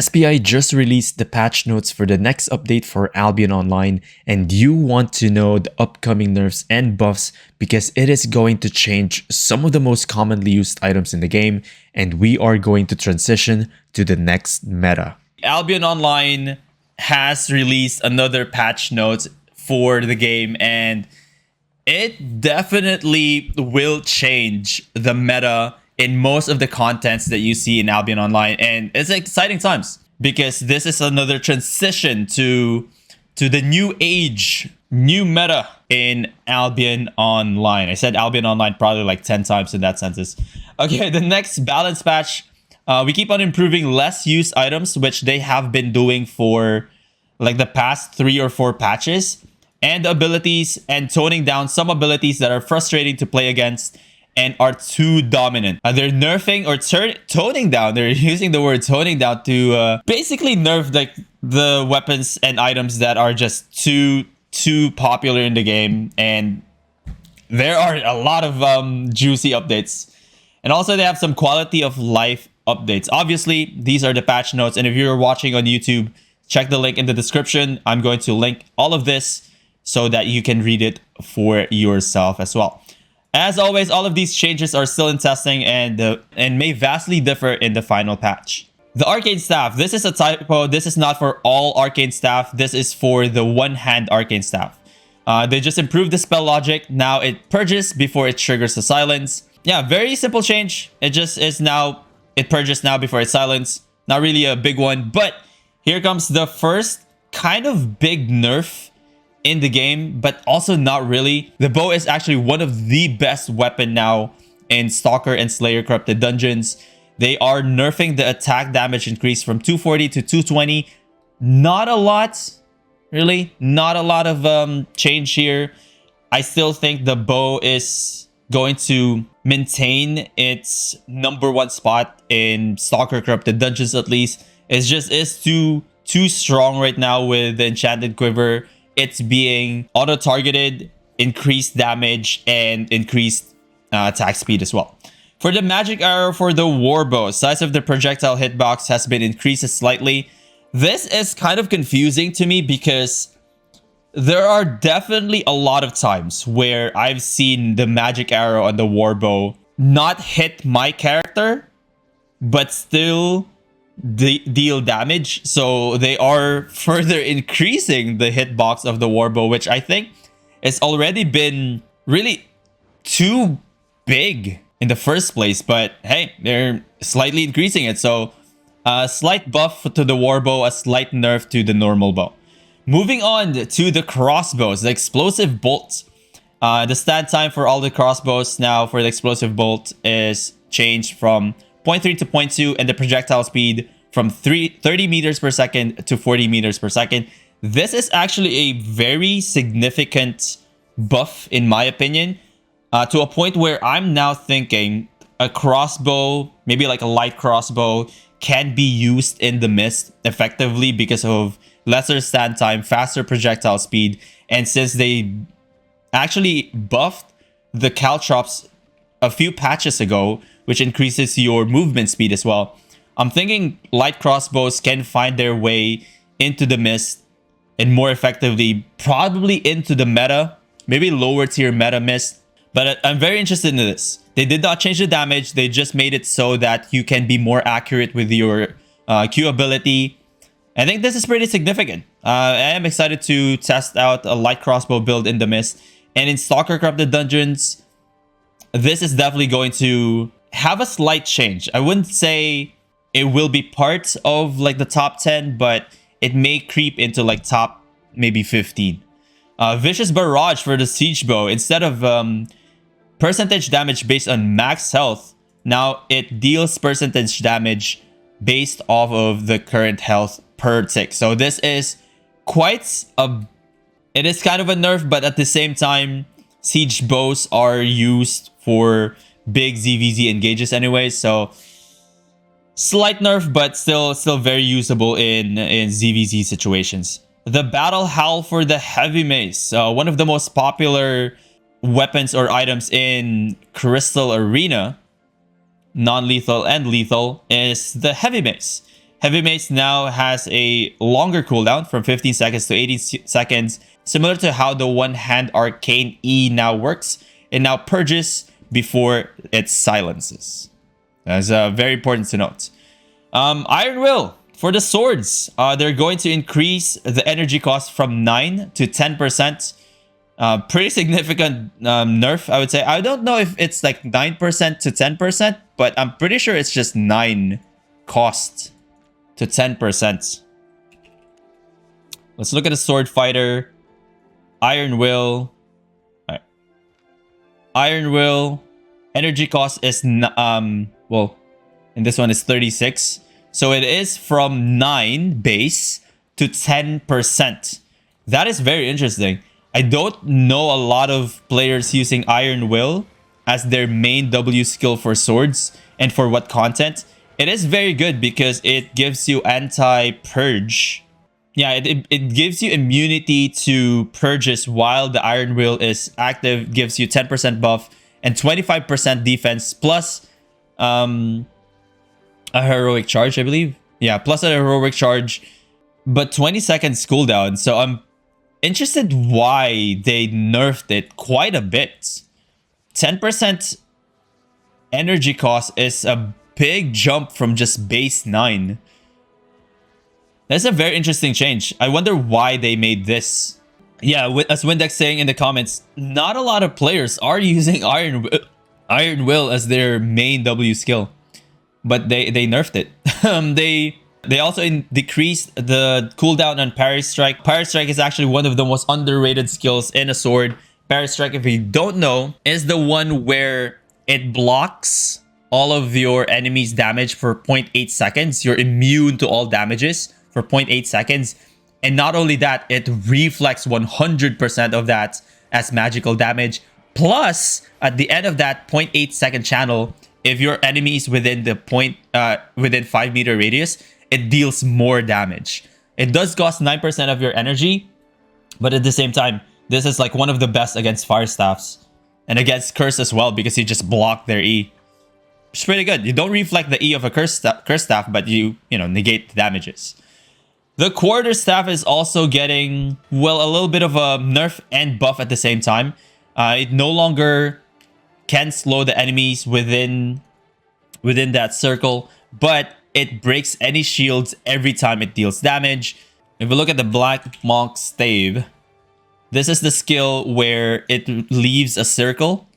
SPI just released the patch notes for the next update for Albion Online, and you want to know the upcoming nerfs and buffs because it is going to change some of the most commonly used items in the game, and we are going to transition to the next meta. Albion Online has released another patch notes for the game, and it definitely will change the meta in most of the contents that you see in Albion Online, and it's exciting times because this is another transition to the new age, new meta in Albion Online. I said Albion Online probably like 10 times in that sentence. Okay, the next balance patch, we keep on improving less used items, which they have been doing for like the past 3 or 4 patches, and abilities, and toning down some abilities that are frustrating to play against and are too dominant. They're nerfing or toning down. They're using the word toning down to basically nerf like the weapons and items that are just too popular in the game. And there are a lot of juicy updates. And also they have some quality of life updates. Obviously, these are the patch notes. And if you're watching on YouTube, check the link in the description. I'm going to link all of this so that you can read it for yourself as well. As always, all of these changes are still in testing and may vastly differ in the final patch. The Arcane Staff. This is a typo. This is not for all Arcane Staff. This is for the one-hand Arcane Staff. They just improved the spell logic. Now it purges before it triggers the silence. Yeah, very simple change. It just is now, it purges now before it silence. Not really a big one, but here comes the first kind of big nerf in the game, but also not really. The bow is actually one of the best weapon now in Stalker and Slayer Corrupted Dungeons. They are nerfing the attack damage increase from 240 to 220. Not a lot, really. Not a lot of change here. I still think the bow is going to maintain its #1 spot in Stalker Corrupted Dungeons at least. It's just too strong right now with the Enchanted Quiver. It's being auto-targeted, increased damage, and increased attack speed as well. For the magic arrow for the warbow, size of the projectile hitbox has been increased slightly. This is kind of confusing to me because there are definitely a lot of times where I've seen the magic arrow on the warbow not hit my character, but still deal damage. So they are further increasing the hitbox of the warbow, which I think has already been really too big in the first place. But hey, they're slightly increasing it. So a slight buff to the warbow, a slight nerf to the normal bow. Moving on to the crossbows, the explosive bolt. The stand time for all the crossbows now for the explosive bolt is changed from 0.3 to 0.2, and the projectile speed from 30 meters per second to 40 meters per second. This is actually a very significant buff, in my opinion, to a point where I'm now thinking a crossbow, maybe like a light crossbow, can be used in the mist effectively because of lesser stand time, faster projectile speed, and since they actually buffed the caltrops a few patches ago, which increases your movement speed as well, I'm thinking light crossbows can find their way into the mist and more effectively, probably into the meta, maybe lower tier meta mist. But I'm very interested in this. They did not change the damage. They just made it so that you can be more accurate with your Q ability. I think this is pretty significant. I am excited to test out a light crossbow build in the mist. And in Stalker Corrupted Dungeons, this is definitely going to have a slight change. I wouldn't say it will be part of like the top 10, but it may creep into like top maybe 15. Vicious Barrage for the siege bow. Instead of percentage damage based on max health, now it deals percentage damage based off of the current health per tick. So this is quite it is kind of a nerf, but at the same time, siege bows are used for big ZVZ engages anyway, so slight nerf, but still very usable in ZVZ situations. The Battle Howl for the Heavy Mace, one of the most popular weapons or items in Crystal Arena, non-lethal and lethal, is the Heavy Mace. Heavy Mace now has a longer cooldown from 15 seconds to 80 seconds, similar to how the one-hand arcane E now works. It now purges before it silences. That's very important to note. Iron Will, for the swords, they're going to increase the energy cost from 9 to 10%. Pretty significant nerf, I would say. I don't know if it's like 9% to 10%, but I'm pretty sure it's just 9 cost to 10%. Let's look at the sword fighter. Iron Will. All right. Iron Will. Energy cost is, well, and this one is 36. So it is from 9 base to 10%. That is very interesting. I don't know a lot of players using Iron Will as their main W skill for swords and for what content. It is very good because it gives you anti-purge. Yeah, it gives you immunity to purges while the Iron Will is active, gives you 10% buff and 25% defense plus a heroic charge, I believe. Yeah, plus a heroic charge, but 20 seconds cooldown. So I'm interested why they nerfed it quite a bit. 10% energy cost is a big jump from just base 9. That's a very interesting change. I wonder why they made this. Yeah, as Windex saying in the comments, not a lot of players are using Iron Will as their main W skill, but they nerfed it. They also decreased the cooldown on Parry Strike. Parry Strike is actually one of the most underrated skills in a sword. Parry Strike, if you don't know, is the one where it blocks all of your enemies' damage for 0.8 seconds. You're immune to all damages for 0.8 seconds. And not only that, it reflects 100% of that as magical damage. Plus, at the end of that 0.8 second channel, if your enemy is within the within 5 meter radius, it deals more damage. It does cost 9% of your energy, but at the same time, this is like one of the best against fire staffs and against curse as well because you just block their E. It's pretty good. You don't reflect the E of a curse staff, but you negate the damages. The quarter staff is also getting, well, a little bit of a nerf and buff at the same time. It no longer can slow the enemies within that circle, but it breaks any shields every time it deals damage. If we look at the Black Monk's Stave, this is the skill where it leaves a circle,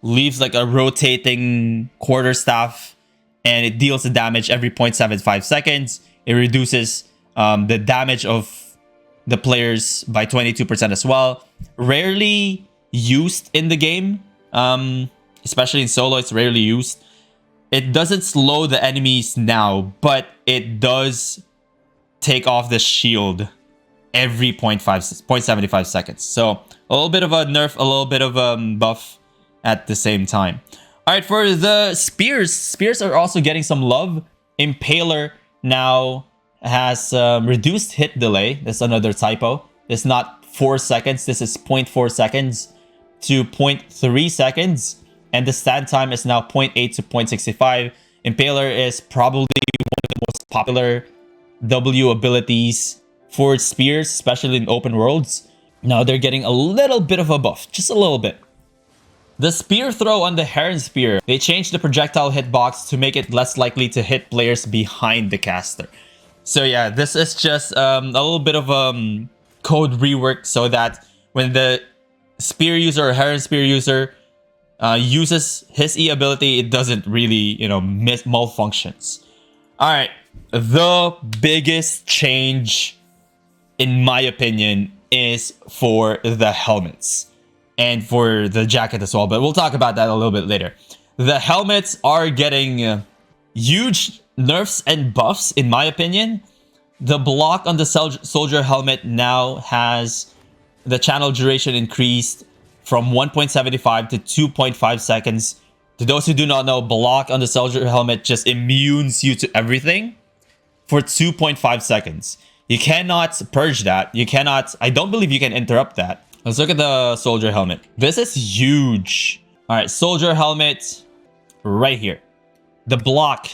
leaves like a rotating quarter staff, and it deals the damage every 0.75 seconds. It reduces the damage of the players by 22% as well. Rarely used in the game, especially in solo, it's rarely used. It doesn't slow the enemies now, but it does take off the shield every 0.75 seconds. So a little bit of a nerf, a little bit of a buff at the same time. All right, for the spears are also getting some love. Impaler now has reduced hit delay. That's another typo. It's not 4 seconds. This is 0.4 seconds to 0.3 seconds. And the stand time is now 0.8 to 0.65. Impaler is probably one of the most popular W abilities for spears, especially in open worlds. Now they're getting a little bit of a buff, just a little bit. The spear throw on the Heron Spear, they changed the projectile hitbox to make it less likely to hit players behind the caster. So yeah, this is just a little bit of code rework so that when the spear user or Heron Spear user uses his E ability, it doesn't really, malfunctions. All right, the biggest change, in my opinion, is for the helmets and for the jacket as well, but we'll talk about that a little bit later. The helmets are getting huge nerfs and buffs, in my opinion. The block on the soldier helmet now has the channel duration increased from 1.75 to 2.5 seconds. To those who do not know, block on the soldier helmet just immunes you to everything for 2.5 seconds. You cannot purge that. You cannot, I don't believe you can interrupt that. Let's look at the soldier helmet. This is huge. All right, soldier helmet right here. The block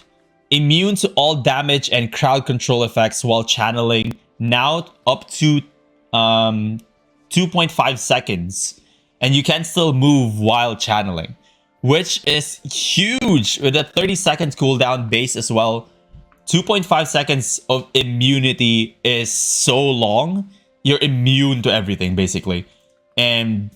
immune to all damage and crowd control effects while channeling, now up to 2.5 seconds. And you can still move while channeling, which is huge with a 30 second cooldown base as well. 2.5 seconds of immunity is so long. You're immune to everything, basically. And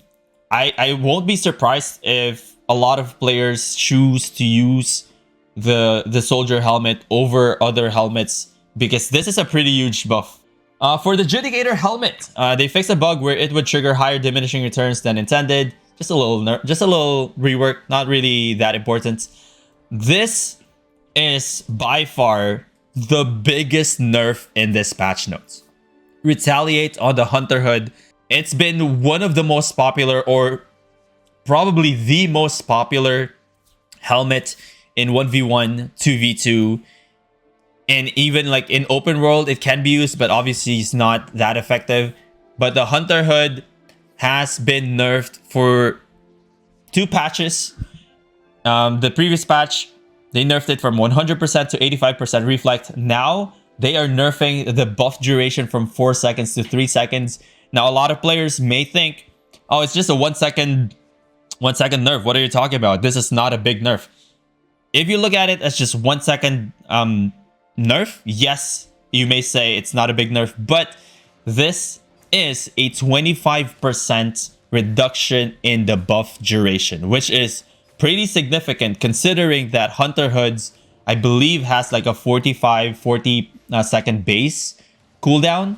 I won't be surprised if a lot of players choose to use the soldier helmet over other helmets, because this is a pretty huge buff. For the Judicator helmet, they fixed a bug where it would trigger higher diminishing returns than intended. Just a little rework, not really that important. This is by far the biggest nerf in this patch notes. Retaliate on the Hunter Hood. It's been one of the most popular, or probably the most popular helmet in 1v1, 2v2, and even like in open world it can be used, but obviously it's not that effective. But the Hunter Hood has been nerfed for 2 patches. The previous patch, they nerfed it from 100% to 85% reflect. Now they are nerfing the buff duration from 4 seconds to 3 seconds. Now a lot of players may think, oh, it's just a 1 second nerf. What are you talking about? This is not a big nerf. If you look at it as just 1 second nerf, yes, you may say it's not a big nerf, but this is a 25% reduction in the buff duration, which is pretty significant considering that Hunter Hoods, I believe, has like a 40 second base cooldown.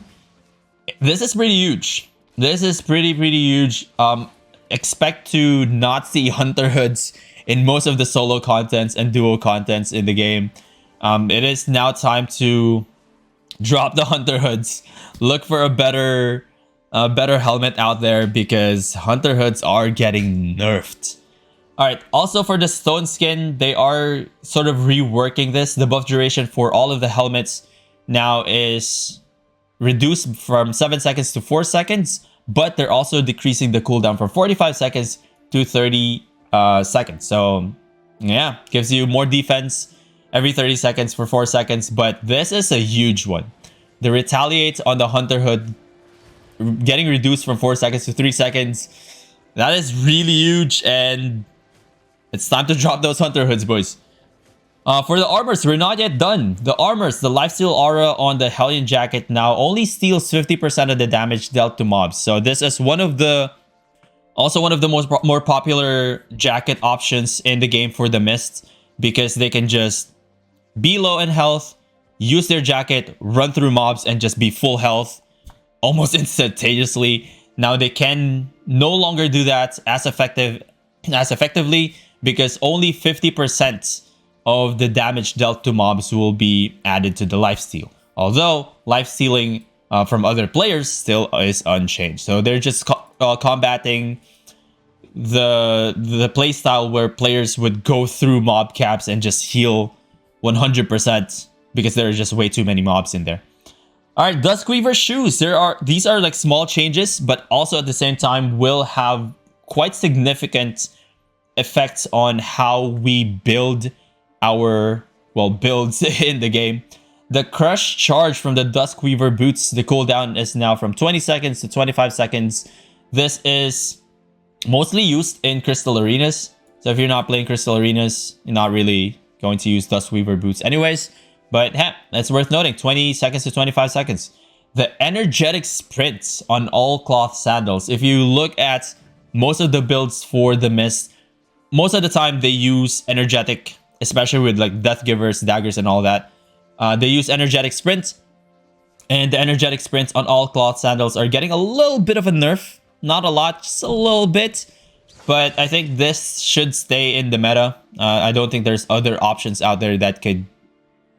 This is pretty huge. This is pretty huge. Expect to not see Hunter Hoods in most of the solo contents and duo contents in the game. It is now time to drop the Hunter Hoods. Look for a better helmet out there, because Hunter Hoods are getting nerfed. Alright, also for the stone skin, they are sort of reworking this. The buff duration for all of the helmets now is reduced from 7 seconds to 4 seconds, but they're also decreasing the cooldown from 45 seconds to 30 seconds. So yeah, gives you more defense every 30 seconds for 4 seconds. But this is a huge one. The retaliate on the Hunter Hood getting reduced from 4 seconds to 3 seconds. That is really huge, and it's time to drop those Hunter Hoods, boys. For the armors, we're not yet done. The armors, the lifesteal aura on the Hellion jacket now only steals 50% of the damage dealt to mobs. So this is one of the more popular jacket options in the game for the Mist, because they can just be low in health, use their jacket, run through mobs, and just be full health almost instantaneously. Now they can no longer do that as effectively, because only 50% of the damage dealt to mobs will be added to the lifesteal. Although lifestealing from other players still is unchanged. So they're just combating the playstyle where players would go through mob caps and just heal 100% because there are just way too many mobs in there. All right, Duskweaver shoes. These are like small changes, but also at the same time will have quite significant effects on how we build our builds in the game. The crush charge from the Duskweaver boots, the cooldown is now from 20 seconds to 25 seconds. This is mostly used in Crystal Arenas. So if you're not playing Crystal Arenas, you're not really going to use Duskweaver boots anyways. But hey, that's worth noting, 20 seconds to 25 seconds. The energetic sprints on all cloth sandals. If you look at most of the builds for the Mist, most of the time they use energetic, especially with like Death Givers, daggers, and all that. They use energetic sprint, and the energetic sprints on all cloth sandals are getting a little bit of a nerf. Not a lot, just a little bit. But I think this should stay in the meta. I don't think there's other options out there that could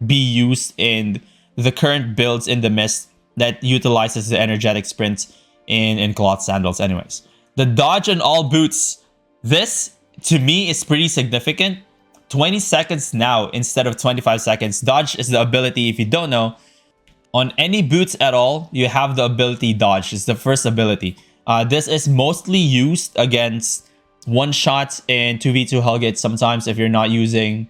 be used in the current builds in the Mist that utilizes the energetic sprint in cloth sandals anyways. The dodge on all boots. This, to me, is pretty significant. 20 seconds now instead of 25 seconds. Dodge is the ability, if you don't know, on any boots at all, you have the ability dodge. It's the first ability. This is mostly used against one-shots in 2v2 Helgate sometimes if you're not using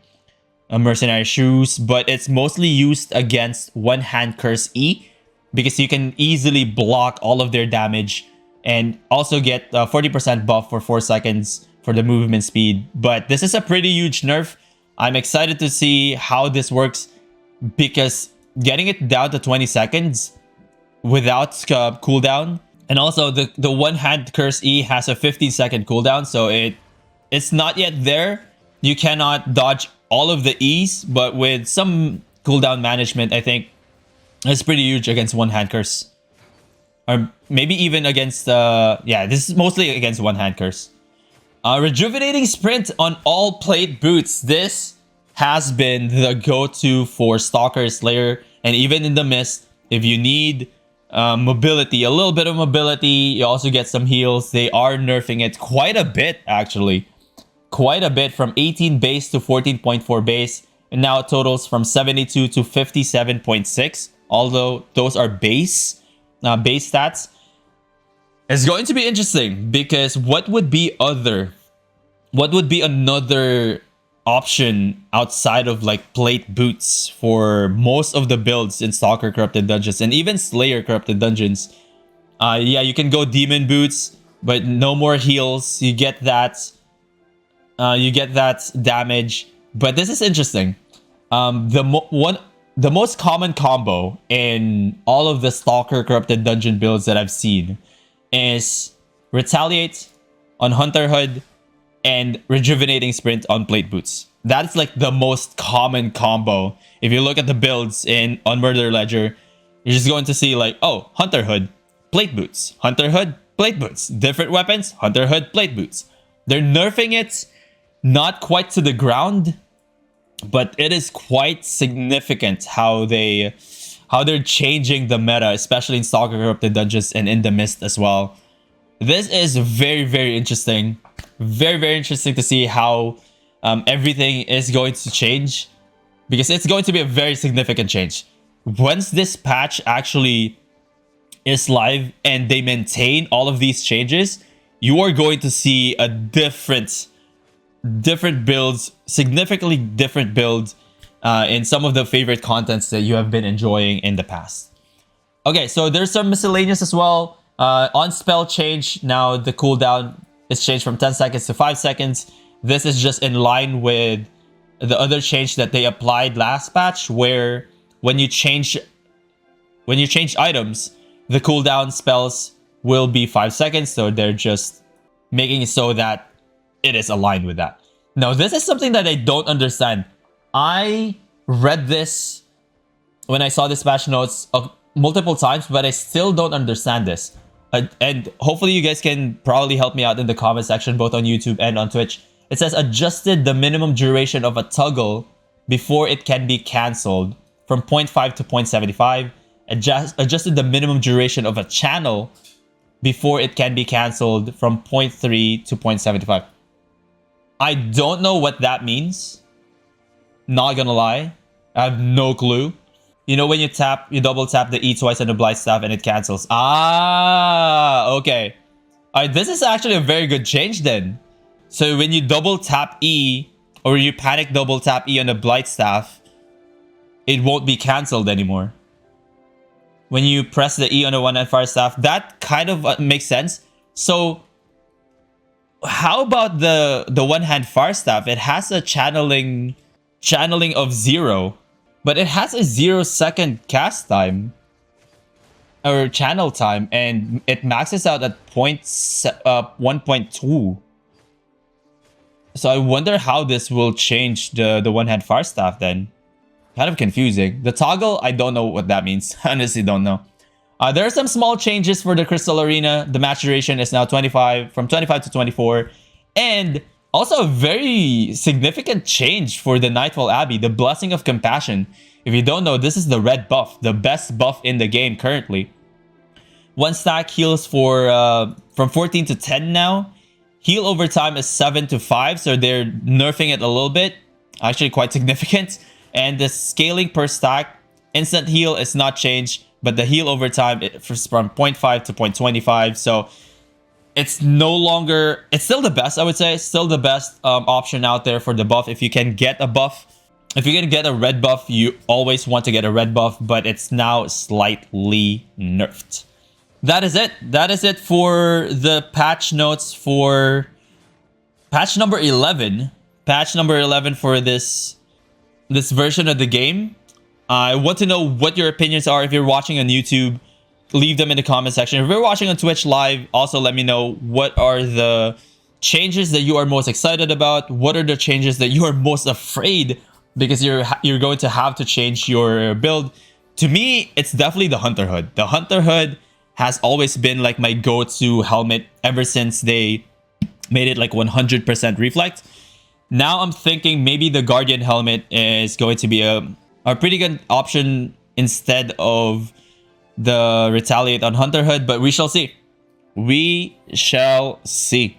mercenary shoes, but it's mostly used against one-hand curse E because you can easily block all of their damage and also get 40% buff for 4 seconds for the movement speed. But this is a pretty huge nerf. I'm excited to see how this works because getting it down to 20 seconds without cooldown, and also the one-hand curse E has a 15-second cooldown, so it's not yet there. You cannot dodge all of the E's, but with some cooldown management, I think it's pretty huge against one-hand curse. Or maybe even against, yeah, this is mostly against one-hand curse. Rejuvenating Sprint on all plate boots. This has been the go-to for Stalker, Slayer, and even in the Mist. If you need mobility, a little bit of mobility, you also get some heals. They are nerfing it quite a bit, actually. Quite a bit, from 18 base to 14.4 base. And now it totals from 72 to 57.6. Although those are base stats. It's going to be interesting because what would be another option outside of like plate boots for most of the builds in Stalker Corrupted Dungeons and even Slayer Corrupted Dungeons? Yeah, you can go demon boots, but no more heals. You get that damage. But this is interesting. The most common combo in all of the Stalker Corrupted Dungeon builds that I've seen is Retaliate on Hunter Hood and Rejuvenating Sprint on plate boots. That's like the most common combo. If you look at the builds on Murder Ledger, you're just going to see like, oh, Hunter Hood, plate boots. Hunter Hood, plate boots. Different weapons, Hunter Hood, plate boots. They're nerfing it, not quite to the ground, but it is quite significant how they're changing the meta, especially in Stalker Corrupted Dungeons and in the Mist as well. This is very, very interesting. Very, very interesting to see how everything is going to change, because it's going to be a very significant change. Once this patch actually is live and they maintain all of these changes, you are going to see a different builds, significantly different builds in some of the favorite contents that you have been enjoying in the past. Okay, so there's some miscellaneous as well. On spell change, now the cooldown is changed from 10 seconds to 5 seconds. This is just in line with the other change that they applied last patch, where when you change items, the cooldown spells will be 5 seconds. So they're just making it so that it is aligned with that. Now, this is something that I don't understand. I read this when I saw this patch notes multiple times, but I still don't understand this. And hopefully you guys can probably help me out in the comment section, both on YouTube and on Twitch. It says adjusted the minimum duration of a toggle before it can be cancelled from 0.5 to 0.75. Adjusted the minimum duration of a channel before it can be cancelled from 0.3 to 0.75. I don't know what that means. Not gonna lie. I have no clue. You know when you double tap the E twice on the Blight Staff and it cancels. Ah, okay. Alright, this is actually a very good change then. So when you double tap E, or you panic double tap E on the Blight Staff, it won't be cancelled anymore. When you press the E on the one-hand fire staff, that kind of makes sense. So how about the one-hand fire staff? It has a channeling of 0. But it has a 0-second cast time or channel time, and it maxes out at 1.2. So I wonder how this will change the one-hand fire staff then. Kind of confusing. The toggle, I don't know what that means. Honestly, don't know. There are some small changes for the Crystal Arena. The match duration is now from 25 to 24. And also a very significant change for the Nightfall Abbey, the Blessing of Compassion. If you don't know, this is the red buff, the best buff in the game currently. One stack heals from 14 to 10 now. Heal over time is 7 to 5, so they're nerfing it a little bit. Actually quite significant. And the scaling per stack, instant heal is not changed, but the heal over time is from 0.5 to 0.25. So it's no longer, it's still the best, I would say. It's still the best option out there for the buff if you can get a buff. if you're gonna get a red buff, you always want to get a red buff, but it's now slightly nerfed. That is it. That is it for the patch notes for patch number 11. Patch number 11 for this version of the game. I want to know what your opinions are. If you're watching on YouTube, leave them in the comment section. If you're watching on Twitch live, also let me know what are the changes that you are most excited about. What are the changes that you are most afraid because you're going to have to change your build. To me, it's definitely the Hunter Hood. The Hunter Hood has always been like my go-to helmet ever since they made it like 100% reflect. Now I'm thinking maybe the Guardian helmet is going to be a pretty good option instead of the Retaliate on Hunter Hood, but we shall see. We shall see.